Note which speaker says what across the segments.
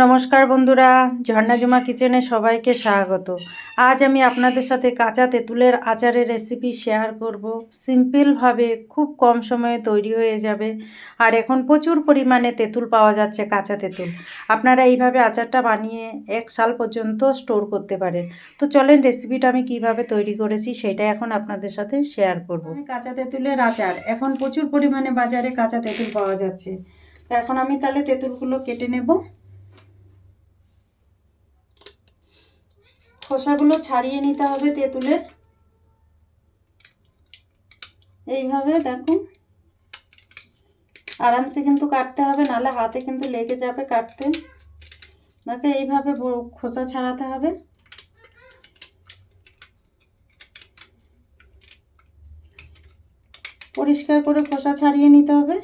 Speaker 1: নমস্কার বন্ধুরা, ঝর্ণাঝুমা কিচেনে সবাইকে স্বাগত। আজ আমি আপনাদের সাথে কাঁচা তেঁতুলের আচারের রেসিপি শেয়ার করব। সিম্পলভাবে খুব কম সময়ে তৈরি হয়ে যাবে। আর এখন প্রচুর পরিমাণে তেঁতুল পাওয়া যাচ্ছে, কাঁচা তেঁতুল। আপনারা এইভাবে আচারটা বানিয়ে 1 সাল পর্যন্ত স্টোর করতে পারেন। তো চলেন রেসিপিটা আমি কিভাবে তৈরি করেছি সেটা এখন আপনাদের সাথে শেয়ার করব। আমি কাঁচা তেঁতুলের আচার, এখন প্রচুর পরিমাণে বাজারে কাঁচা তেঁতুল পাওয়া যাচ্ছে। তো এখন আমি তাহলে তেঁতুলগুলো কেটে নেব। খোসাগুলো ছাড়িয়ে নিতে হবে তেঁতুলের। এইভাবে দেখুন, আরামসে কিন্তু কাটতে হবে, নাহলে হাতে কিন্তু লেগে যাবে কাটতে। দেখো এইভাবে খোসা ছাড়াতে হবে। পরিষ্কার করে খোসা ছাড়িয়ে নিতে হবে।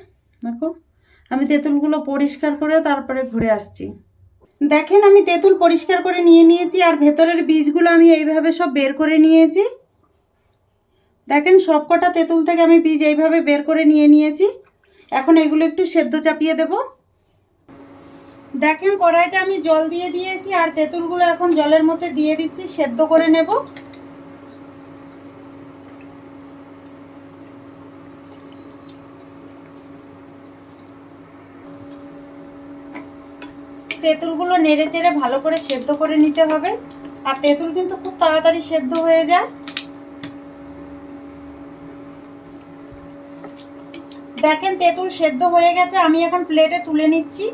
Speaker 1: দেখো আমি তেঁতুলগুলো পরিষ্কার করে তারপরে ঘুরে আসছি। দেখেন আমি তেঁতুল পরিষ্কার করে নিয়ে নিয়েছি, আর ভেতরের বীজগুলো আমি এইভাবে সব বের করে নিয়েছি। দেখেন সবকটা তেঁতুল থেকে আমি বীজ এইভাবে বের করে নিয়ে নিয়েছি। এখন এগুলো একটু সেদ্ধ চাপিয়ে দেব। দেখেন কড়াইতে আমি জল দিয়ে দিয়েছি, আর তেঁতুলগুলো এখন জলের মধ্যে দিয়ে দিচ্ছি, সেদ্ধ করে নেব। তেঁতুলগুলো নেড়ে চেড়ে ভালো করে সেদ্ধ করে নিতে হবে। আর তেঁতুল কিন্তু খুব তাড়াতাড়ি সেদ্ধ হয়ে যায়। দেখেন তেঁতুল সেদ্ধ হয়ে গেছে, আমি এখন প্লেটে তুলে নিচ্ছি।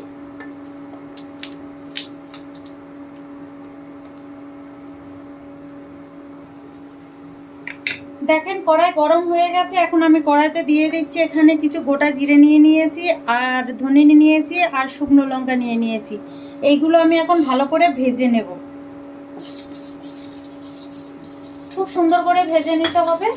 Speaker 1: দেখেন কড়াই গরম হয়ে গেছে, এখন আমি কড়াইতে দিয়ে দিচ্ছি এখানে কিছু গোটা জিরে নিয়ে নিয়েছি, আর ধনে নিয়েছি, আর শুকনো লঙ্কা নিয়ে নিয়েছি। এইগুলো আমি এখন ভালো করে ভেজে নেব। খুব সুন্দর করে ভেজে নিতে হবে।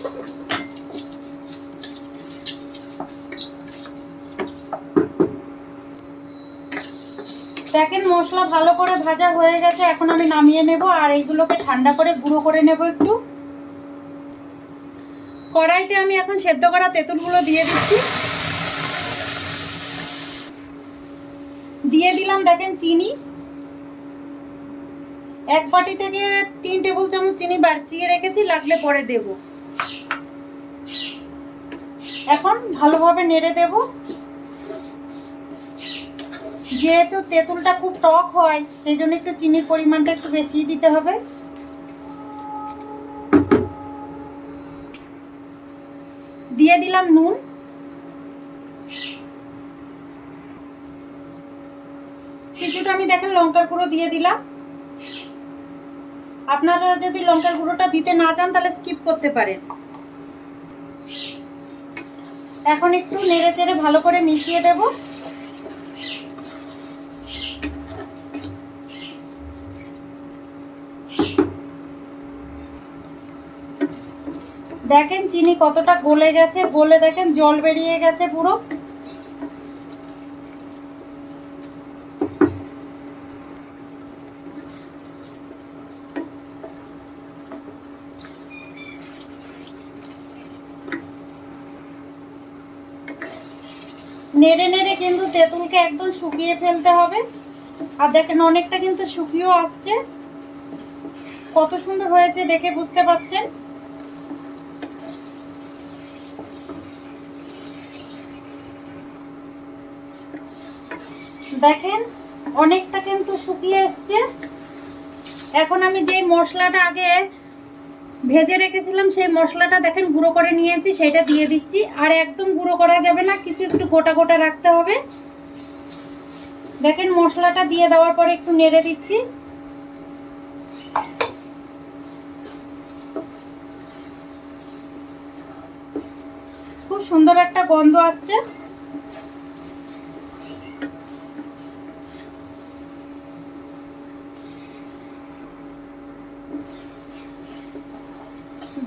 Speaker 1: দেখেন মশলা ভালো করে ভাজা হয়ে গেছে, এখন আমি নামিয়ে নেব। আর এইগুলোকে ঠান্ডা করে গুঁড়ো করে নেব একটু। কড়াইতে আমি এখন সেদ্ধ করা তেঁতুলগুলো দিয়ে দিচ্ছি। দিয়ে দিলাম দেখেন চিনি। 1 বাটি থেকে 3 টেবিল চামচ চিনি বাড়িয়ে রেখেছি, লাগলে পরে দেব। এখন ভালোভাবে নেড়ে দেব। যেহেতু তেঁতুলটা খুব টক হয়, সেই জন্য একটু চিনির পরিমাণটা একটু বেশি দিতে হবে। দিয়ে দিলাম নুন। কিছুটা আমি দেখেন লঙ্কার গুঁড়ো দিয়ে দিলাম। আপনারা যদি লঙ্কার গুঁড়োটা দিতে না চান তাহলে স্কিপ করতে পারেন। এখন একটু নেড়ে চেড়ে ভালো করে মিশিয়ে দেব। দেখেন চিনি কতটা গলে গেছে, গলে দেখেন জল বেরিয়ে গেছে পুরো। নেড়ে নেড়ে কিন্তু তেঁতুলকে একদম শুকিয়ে ফেলতে হবে। আর দেখেন অনেকটা কিন্তু শুকিয়েও আসছে। কত সুন্দর হয়েছে দেখে বুঝতে পারছেন। দেখেন অনেকটা কিন্তু শুকিয়ে এসছে। এখন আমি যে মশলাটা আগে ভেজে রেখেছিলাম সেই মশলাটা দেখেন গুঁড়ো করে নিয়েছি, সেটা দিয়ে দিচ্ছি। আর একদম গুঁড়ো করা যাবে না, কিছু একটু গোটা গোটা রাখতে হবে। দেখেন মশলাটা দিয়ে দেওয়ার পরে একটু নেড়ে দিচ্ছি। খুব সুন্দর একটা গন্ধ আসছে।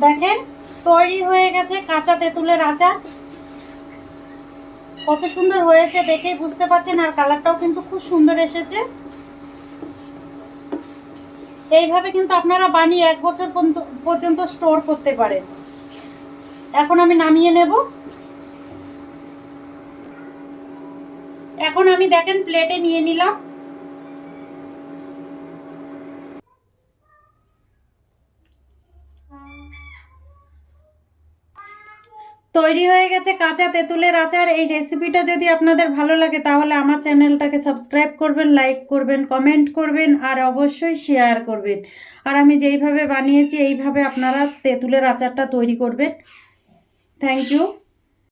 Speaker 1: দেখেন তৈরি হয়ে গেছে কাঁচা তেঁতুলের আচার। কত সুন্দর হয়েছে দেখেই বুঝতে পারছেন, আর কালারটাও কিন্তু খুব সুন্দর এসেছে। এইভাবে কিন্তু আপনারা বানিয়ে 1 বছর পর্যন্ত স্টোর করতে পারেন। এখন আমি নামিয়ে নেব। এখন আমি দেখেন প্লেটে নিয়ে নিলাম। তৈরি হয়ে গেছে কাঁচা তেঁতুলের আচার। এই রেসিপিটা যদি আপনাদের ভালো লাগে তাহলে আমার চ্যানেলটাকে সাবস্ক্রাইব করবেন, লাইক করবেন, কমেন্ট করবেন আর অবশ্যই শেয়ার করবেন। আর আমি যেইভাবে বানিয়েছি এইভাবে আপনারা তেঁতুলের আচারটা তৈরি করবেন। Thank you.